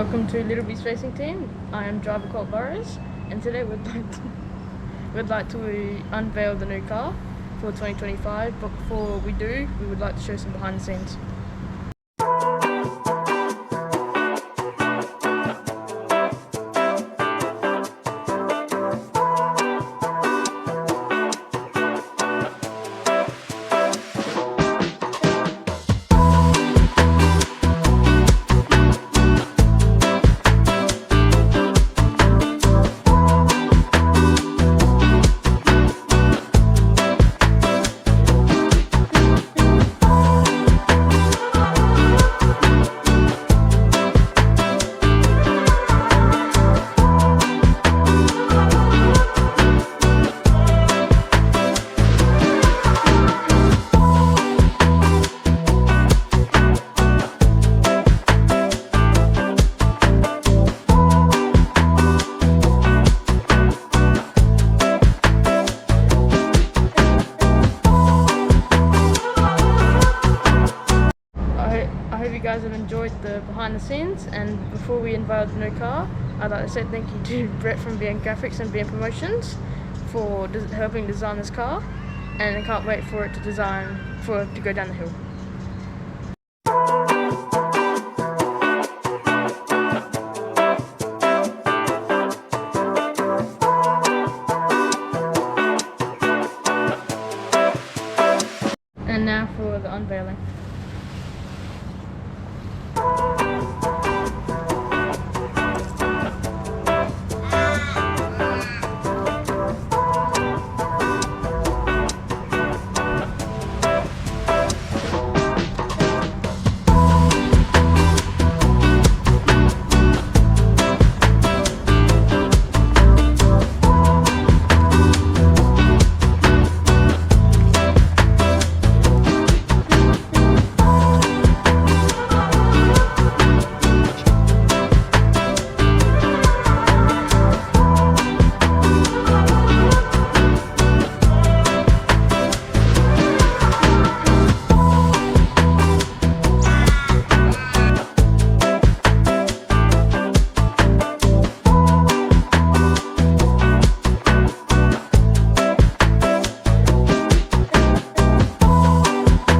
Welcome to Little Beast Racing Team. I am driver Colt Burrows, and today we'd like to unveil the new car for 2025. But before we do, we would like to show some behind the scenes. I hope you guys have enjoyed the behind the scenes, and before we unveil the new car, I'd like to say thank you to Brett from BM Graphics and BM Promotions for helping design this car, and I can't wait for it to go down the hill. And now for the unveiling.